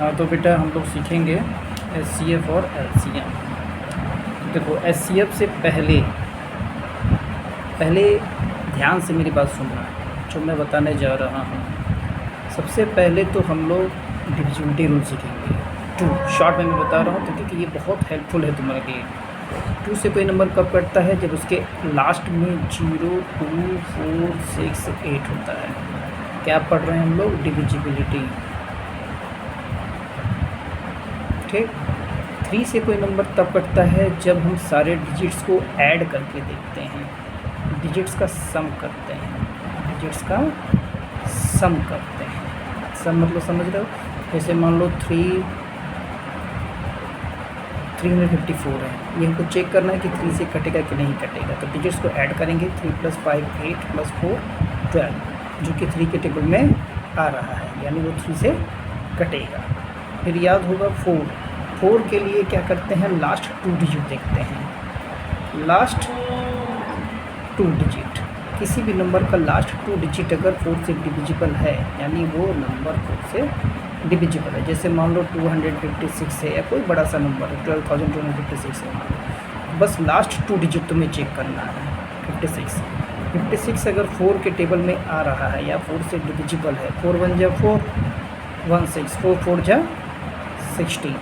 हाँ तो बेटा हम लोग सीखेंगे HCF और LCM। देखो HCF से पहले ध्यान से मेरी बात सुनना जो मैं बताने जा रहा हूँ। सबसे पहले तो हम लोग डिविजिबिलिटी रूल सीखेंगे। 2 शॉर्ट में मैं बता रहा हूँ तो क्योंकि ये बहुत हेल्पफुल है तुम्हारे लिए। 2 से कोई नंबर कब कटता है? जब उसके लास्ट में 0, 2, 4, 6, 8 होता है। क्या पढ़ रहे हैं हम लोग? डिविजिबिलिटी। ठीक। 3 से कोई नंबर तब कटता है जब हम सारे डिजिट्स को ऐड करके देखते हैं, डिजिट्स का सम करते हैं, डिजिट्स का सम करते हैं। सम मतलब समझ रहे हो? जैसे मान लो 354 है, ये हमको चेक करना है कि 3 से कटेगा कि नहीं कटेगा। तो डिजिट्स को ऐड करेंगे, 3 + 5 8 + 4 12, जो कि 3 के टेबल में आ रहा है, यानी वो 3 से कटेगा। फिर याद होगा 4 के लिए क्या करते हैं? लास्ट 2 डिजिट देखते हैं। लास्ट 2 डिजिट, किसी भी नंबर का लास्ट 2 डिजिट अगर 4 से डिविजिबल है, यानी वो नंबर 4 से डिविजिबल है। जैसे मान लो 256 है या कोई बड़ा सा नंबर है, 12,256 है मान लो। बस लास्ट 2 डिजिट तुम्हें चेक करना है। 56 अगर 4 के टेबल में आ रहा है या 4 से डिविजिबल है, 4 1 जा 4 16, 4 4 जा 16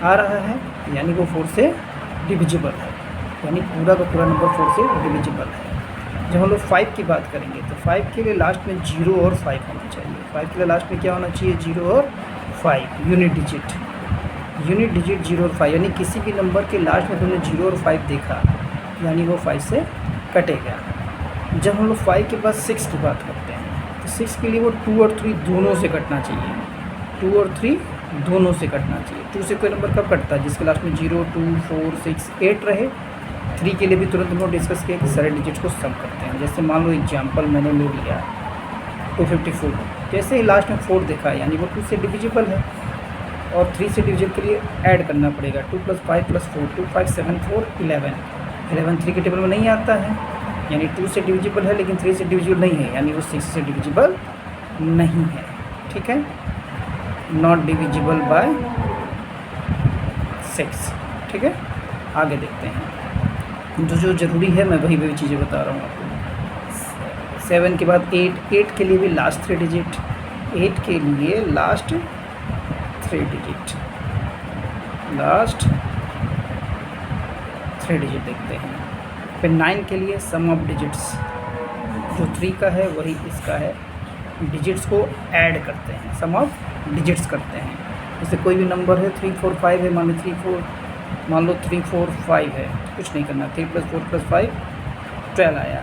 आ रहा है, यानी वो 4 से डिविजिबल है, यानी पूरा का पूरा नंबर 4 से डिविजिबल है। जब हम लोग 5 की बात करेंगे तो 5 के लिए लास्ट में 0 और 5 होना चाहिए। 5 के लिए लास्ट में क्या होना चाहिए? 0 और 5, यूनिट डिजिट 0 और 5, यानी किसी भी नंबर के लास्ट में तुमने 0 और 5 देखा, यानी वो 5 से कटेगा। जब हम लोग 5 के बाद 6 की बात करते हैं तो 6 के लिए वो 2 और 3 दोनों से कटना चाहिए। 2 और 3 दोनों से कटना चाहिए। 2 से कोई नंबर कब कटता है? जिसके लास्ट में 0, 2, 4, 6, 8 रहे। 3 के लिए भी तुरंत हम लोग डिस्कस किया कि सारे डिजिट्स को सम करते हैं। जैसे मान लो एग्जांपल मैंने ले लिया 254, जैसे ही लास्ट में 4 देखा, यानी वो 2 से डिविजिबल है, और 3 से डिविजिबल के लिए ऐड करना पड़ेगा। 2 + 5 + 4 2 5 7 4 11 3 के टेबल में नहीं आता है, यानी 2 से डिविजिबल है लेकिन 3 से डिविजिबल नहीं है, यानी वो 6 से डिविजिबल नहीं है। ठीक है, नॉट डिविजिबल बाय 6। ठीक है, आगे देखते हैं। जो ज़रूरी है मैं वही चीज़ें बता रहा हूँ आपको। 7 के बाद 8 के लिए भी लास्ट 3 डिजिट, 8 के लिए लास्ट 3 डिजिट, लास्ट 3 डिजिट देखते हैं। फिर 9 के लिए सम ऑफ डिजिट्स, जो 3 का है वही इसका है, डिजिट्स को ऐड करते हैं, सम ऑफ डिजिट्स करते हैं। जैसे कोई भी नंबर है 3 4 5 है, मान लो 3 4 5 है, तो कुछ नहीं करना, 3 + 4 + 5 12 आया,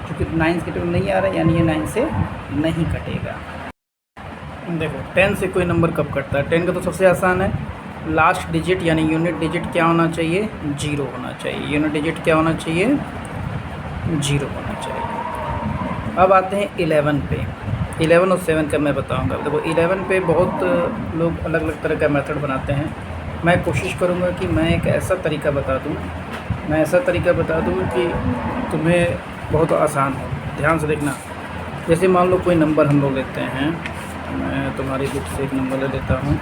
क्योंकि 9 के टेबल नहीं आ रहा है, यानी ये 9 से नहीं कटेगा। देखो 10 से कोई नंबर कब कटता है? 10 का तो सबसे आसान है, लास्ट डिजिट यानी यूनिट डिजिट क्या होना चाहिए? 0 होना चाहिए। यूनिट डिजिट क्या होना चाहिए? 0 होना चाहिए। अब आते हैं 11 पे। 11 और 7 का मैं बताऊंगा। देखो 11 पे बहुत लोग अलग अलग तरह का मेथड बनाते हैं। मैं कोशिश करूंगा कि मैं एक ऐसा तरीका बता दूं कि तुम्हें बहुत आसान हो। ध्यान से देखना। जैसे मान लो कोई नंबर हम लोग लेते हैं, मैं तुम्हारी बुक से एक नंबर ले लेता हूँ।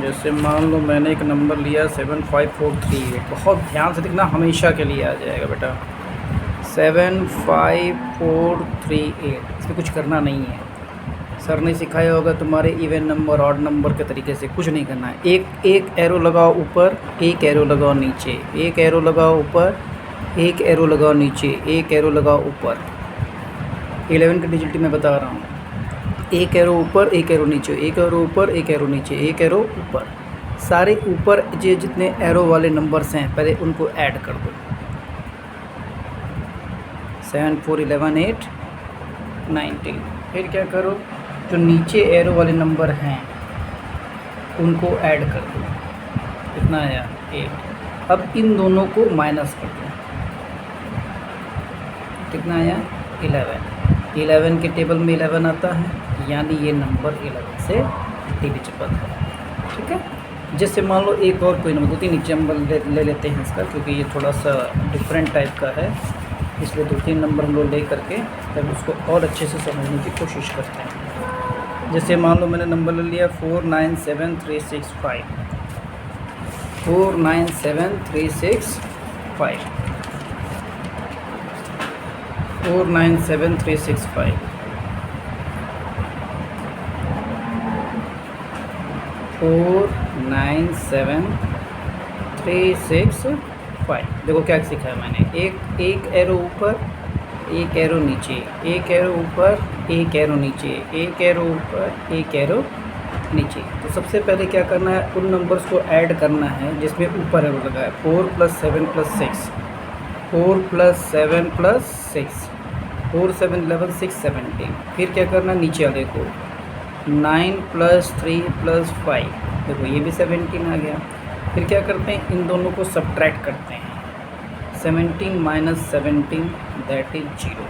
जैसे मान लो मैंने एक नंबर लिया 75438। बहुत ध्यान से देखना, हमेशा के लिए आ जाएगा बेटा। 75438, इसमें कुछ करना नहीं है। सर ने सिखाया होगा तुम्हारे इवन नंबर ऑड नंबर के तरीके से, कुछ नहीं करना है। एक एरो लगाओ ऊपर, एक एरो लगाओ नीचे, एक एरो लगाओ ऊपर, एक एरो लगाओ नीचे, एक एरो लगाओ ऊपर। 11 की डिजिट मैं बता रहा हूँ। एक एरो ऊपर, एक एरो नीचे, एक एरो ऊपर, एक एरो नीचे, एक एरो ऊपर। सारे ऊपर जितने एरो वाले नंबर्स हैं पहले उनको ऐड कर दो। 7 4 11 8 19। फिर क्या करो, जो नीचे एरो वाले नंबर हैं उनको ऐड कर दो। कितना आया? 8। अब इन दोनों को माइनस कर दो। कितना आया? 11। 11 के टेबल में 11 आता है, यानी ये नंबर 11 से डिविजिबल है। ठीक है, जैसे मान लो एक और कोई नंबर, 2-3 एग्जाम्पल ले लेते हैं इसका, क्योंकि ये थोड़ा सा डिफरेंट टाइप का है, इसलिए 2-3 नंबर हम लोग ले करके तब उसको और अच्छे से समझने की कोशिश करते हैं। जैसे मान लो मैंने नंबर ले लिया 497365, 497365, 497365, 497365। देखो क्या सीखा है मैंने, एक एरो ऊपर, एक एरो नीचे, एक एरो ऊपर, एक एरो नीचे, एक एरो ऊपर, एक एरो नीचे। तो सबसे पहले क्या करना है, उन नंबर्स को ऐड करना है जिसमें ऊपर एरो लगा है। 4 + 7 + 6, 4 + 7 + 6, 4 7 11 6 17। फिर क्या करना है, नीचे वाले को 9 + 3 + 5, देखो ये भी 17 आ गया। फिर क्या करते हैं, इन दोनों को सब्ट्रैक्ट करते हैं। 17 - 17 दैट इज़ 0।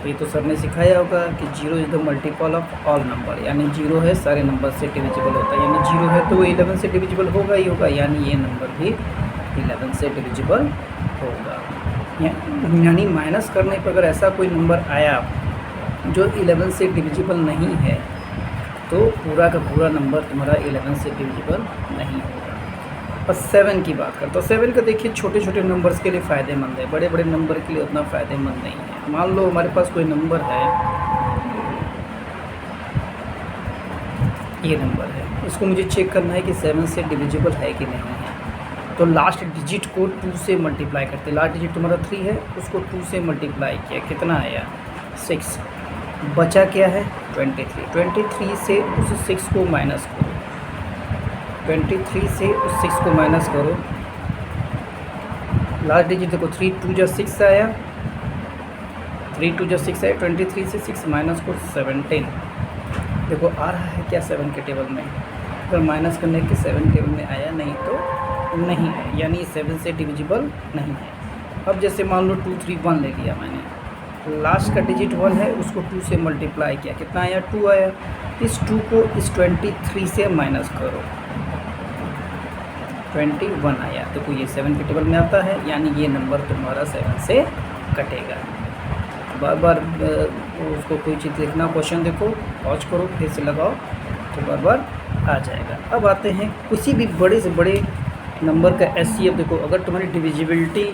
तो ये तो सर ने सिखाया होगा कि 0 is the multiple of all number, यानी 0 है सारे नंबर से डिविजिबल होता है, यानी 0 है तो वो 11 से डिविजिबल होगा ही होगा, यानी ये नंबर भी 11 से डिविजिबल होगा। यानी माइनस करने पर अगर ऐसा कोई नंबर आया जो 11 से डिविजिबल नहीं है तो पूरा का पूरा नंबर तुम्हारा 11 से डिविजिबल नहीं होगा। और 7 की बात करते हैं, 7 का देखिए छोटे छोटे नंबर्स के लिए फ़ायदेमंद है, बड़े बड़े नंबर के लिए उतना फ़ायदेमंद नहीं है। मान लो हमारे पास कोई नंबर है, ये नंबर है, इसको मुझे चेक करना है कि 7 से डिविजिबल है कि नहीं है। तो लास्ट डिजिट को 2 से मल्टीप्लाई करते हैं। लास्ट डिजिट तुम्हारा 3 है, उसको 2 से मल्टीप्लाई किया, कितना आया 6। बचा क्या है 23। 23 से उस 6 को माइनस करो, 23 से उस 6 को माइनस करो। लास्ट डिजिट देखो 3 2 जा 6 आया, 3 2 जा 6 आया। 23 से 6 माइनस करो 17। देखो आ रहा है क्या 7 के टेबल में, अगर माइनस करने के 7 टेबल में आया, नहीं तो नहीं है, यानी 7 से डिविजिबल नहीं है। अब जैसे मान लो 2 3 1 ले लिया मैंने, लास्ट का डिजिट 1 है, उसको 2 से मल्टीप्लाई किया, कितना आया 2 आया। इस 2 को इस 23 से माइनस करो, 21 आया। देखो ये 7 के टेबल में आता है, यानी ये नंबर तुम्हारा 7 से कटेगा। बार बार उसको कोई चीज़ देखना, क्वेश्चन देखो, पॉज करो, फिर से लगाओ तो बार बार आ जाएगा। अब आते हैं किसी भी बड़े से बड़े नंबर का एचसीएफ। देखो अगर तुम्हारी डिविजिबिलिटी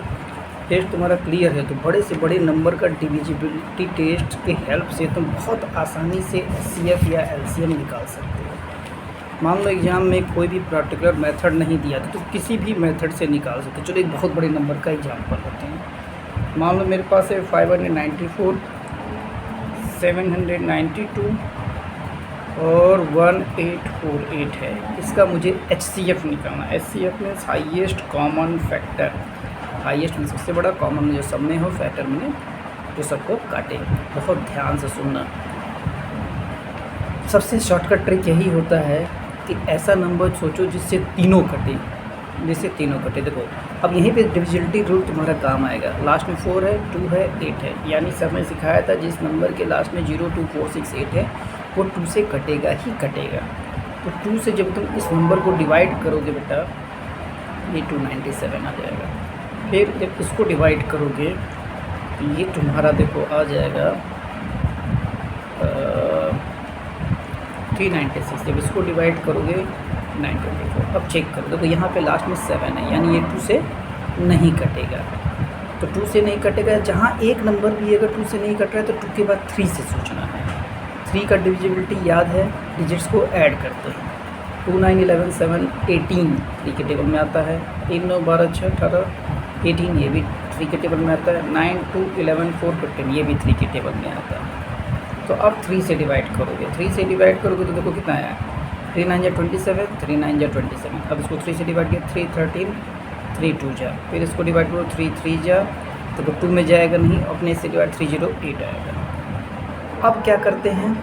टेस्ट तुम्हारा क्लियर है तो बड़े से बड़े नंबर का डिविजिबिलिटी टेस्ट के हेल्प से तुम बहुत आसानी से एचसीएफ या एलसीएम निकाल सकते हो। मान लो एग्ज़ाम में कोई भी पर्टिकुलर मेथड नहीं दिया तो किसी भी मेथड से निकाल सकते हो। चलो एक बहुत बड़े नंबर का एग्जाम्पल होते हैं। मान लो मेरे पास है 594, 792 और 1848 है। इसका मुझे एचसीएफ निकालना है। HCF means highest common factor, highest में सबसे बड़ा, कॉमन में जो सब में हो, फैक्टर में जो सबको काटे। बहुत ध्यान से सुनना। सबसे शॉर्टकट ट्रिक यही होता है कि ऐसा नंबर सोचो जिससे तीनों कटे, जिससे तीनों कटे। देखो अब यहीं पे डिविजिबिलिटी रूल तुम्हारा काम आएगा। लास्ट में 4 है, 2 है, 8 है, यानी सब में सिखाया था जिस नंबर के लास्ट में 0 2 4 6 8 है वो 2 से कटेगा ही कटेगा। तो 2 से जब तुम इस नंबर को डिवाइड करोगे बेटा, ये 297 आ जाएगा। फिर जब इसको डिवाइड करोगे तो ये तुम्हारा देखो आ जाएगा 396। जब इसको डिवाइड करोगे 924। अब चेक करो, देखो यहाँ पे लास्ट में 7 है, यानी ये 2 से नहीं कटेगा। तो 2 से नहीं कटेगा, जहाँ एक नंबर भी अगर 2 से नहीं कट रहा है तो 2 के बाद 3 से सोचना है। 3 का डिविजिबिलिटी याद है, डिजिट्स को ऐड करते हैं। 2 9 11 7 18 3 के टेबल में आता है। 3 9 12 6 18 18 ये भी 3 के टेबल में आता है। 9 2 11 4 15 ये भी 3 के टेबल में आता है। तो अब 3 से डिवाइड करोगे, 3 से डिवाइड करोगे तो देखो कितना आया 3 9 जा 27, 3 9 जा 27। अब इसको 3 से डिवाइड किया 3 13, 3 2 जा, फिर इसको डिवाइड करो 3 3 जा, तो 2 में जाएगा नहीं, अपने से डिवाइड 308 आएगा। अब क्या करते हैं,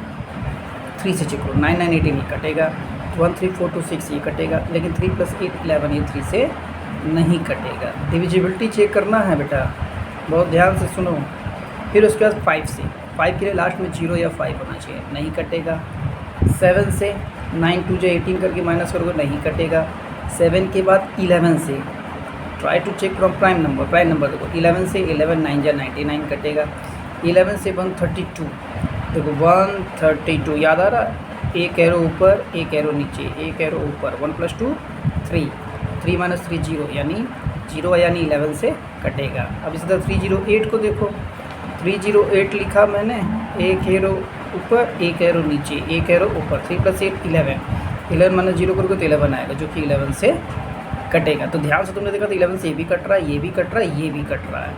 3 से चेक करो, 9 9 18 ये कटेगा, 1 3 4 2 6 ये कटेगा, लेकिन 3 + 8 11 ये 3 से नहीं कटेगा। डिविजिबिलिटी चेक करना है बेटा, बहुत ध्यान से सुनो। फिर उसके बाद 5 से, 5 के लिए लास्ट में 0 या 5 होना चाहिए, नहीं कटेगा। 7 से 9 2 जा 18 करके माइनस करोगे, नहीं कटेगा। 7 के बाद 11 से try to check from prime number, prime number देखो 11 से 11 9 जा 99 कटेगा। 11 से 132, देखो 132 याद आ रहा है, एक एरो ऊपर एक एरो नीचे, एक एरो ऊपर, 1 + 2 3, 3 - 3 0, यानी 0 यानी 11 से कटेगा। अब इसी तरह 308 को देखो, 308 लिखा मैंने, एक एरो ऊपर एक एरो नीचे, एक एरो ऊपर, 3 + 8 11, 11 - 0 करोगे तो 11 आएगा, जो कि 11 से कटेगा। तो ध्यान से तुमने देखा तो 11 से ये भी कट रहा है, ये भी कट रहा है, ये भी कट रहा है।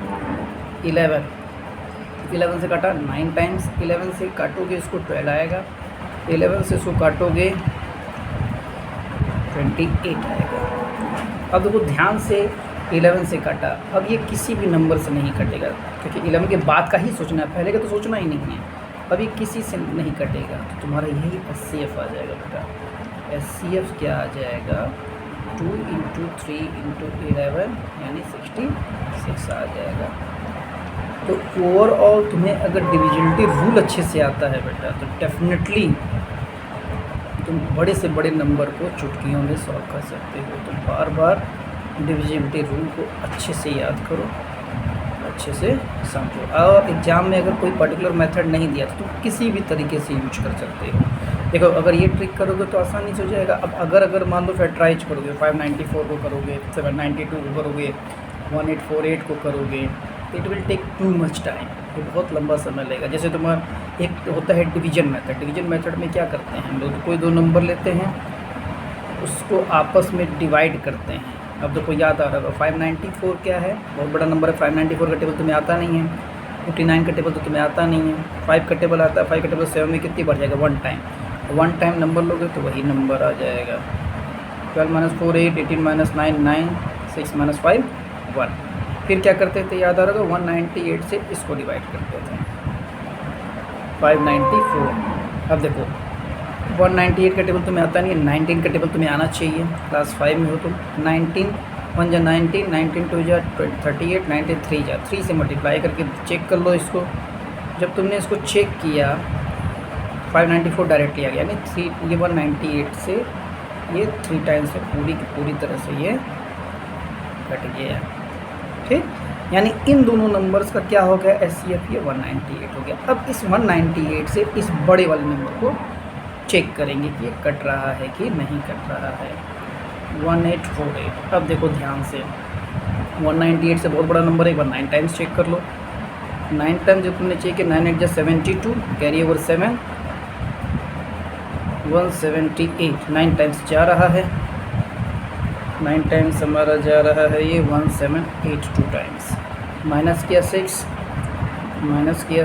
11 से काटा 9 टाइम्स, 11 से काटोगे इसको 12 आएगा, 11 से इसको काटोगे 28 आएगा। अब देखो ध्यान से 11 से काटा, अब ये किसी भी नंबर से नहीं कटेगा, क्योंकि 11 के बाद का ही सोचना है, पहले का तो सोचना ही नहीं है। अब ये किसी से नहीं कटेगा, तो तुम्हारा यही SCF आ जाएगा बेटा। SCF क्या आ जाएगा, 2 × 3 × 11 यानी 66 आ जाएगा। तो ओवरऑल तुम्हें अगर डिविजिबिलिटी रूल अच्छे से आता है बेटा, तो डेफिनेटली तुम बड़े से बड़े नंबर को चुटकियों में सॉल्व कर सकते हो। तो बार बार डिविजिबिलिटी रूल को अच्छे से याद करो, अच्छे से समझो, और एग्ज़ाम में अगर कोई पर्टिकुलर मेथड नहीं दिया तो तुम किसी भी तरीके से यूज कर सकते हो। देखो अगर ये ट्रिक करोगे तो आसानी से हो जाएगा। अब अगर मान लो फैक्टराइज करोगे, 594 को करोगे, 792 को करोगे, 1848 को करोगे, it will take too much time, ये बहुत लंबा समय लेगा। जैसे तुम्हारा एक होता है डिवीजन मेथड, डिवीजन मेथड में क्या करते हैं हम लोग, कोई दो नंबर लेते हैं, उसको आपस में डिवाइड करते हैं। अब देखो याद आ रहा होगा 594 क्या है, बहुत बड़ा नंबर है, 594 का टेबल तुम्हें आता नहीं है, 59 का टेबल तो तुम्हें आता नहीं है, 5 का टेबल आता है, 5 का टेबल 7 में कितनी बढ़ जाएगा, 1 टाइम, 1 टाइम नंबर लोगे तो वही नंबर आ जाएगा। 12 - 4 8, 18 - 9 9, 6 - 5 1। फिर क्या करते थे, याद आ रहा होगा 198 से इसको डिवाइड करते थे, 594। अब देखो 198 का टेबल तुम्हें आता नहीं है, 19 का टेबल तुम्हें आना चाहिए, क्लास 5 में हो तुम। 19 1 जा 19, 19 2 जा 38, 93 जा 3 से मल्टीप्लाई करके चेक कर लो इसको। जब तुमने इसको चेक किया 594 डायरेक्टली आ गया, यानी 3, ये 198 से ये 3 टाइम्स से पूरी की पूरी तरह से ये कट गया, ठीक। यानी इन दोनों नंबर्स का क्या हो गया, SCF ये 198 हो गया। अब इस 198 से इस बड़े वाले नंबर को चेक करेंगे कि ये कट रहा है कि नहीं कट रहा है, 1848। अब देखो ध्यान से 198 से बहुत बड़ा नंबर है, एक बार 9 टाइम्स चेक कर लो। 9 टाइम्स जब तुमने चेक किया, 9 8 जा 72, कैरी ओवर 7, 178, 9 टाइम्स जा रहा है, 9 टाइम्स हमारा जा रहा है ये 1782 टाइम्स, माइनस किया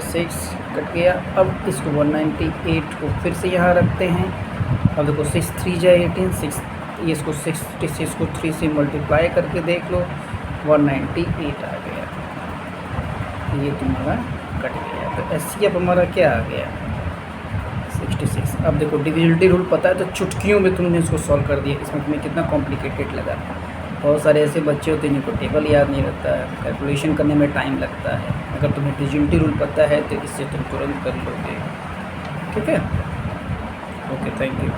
6 कट गया। अब इसको 198 को फिर से यहाँ रखते हैं। अब देखो 6 3 जा 18, 6 ये इसको 66 को 3 से मल्टीप्लाई करके देख लो, 198 आ गया, ये तुम्हारा कट गया। तो SCF हमारा क्या आ गया, 66। अब देखो डिविजिबिलिटी रूल पता है तो चुटकियों में तुमने इसको सॉल्व कर दिया। इसमें तुम्हें कितना कॉम्प्लिकेटेड लगा। बहुत सारे ऐसे बच्चे होते हैं जिनको टेबल याद नहीं रहता है, कैलकुलेशन करने में टाइम लगता है। अगर तुम्हें डिविजिबिलिटी रूल पता है तो इससे तुम तुरंत कर लोगे, ठीक है। Okay, thank you.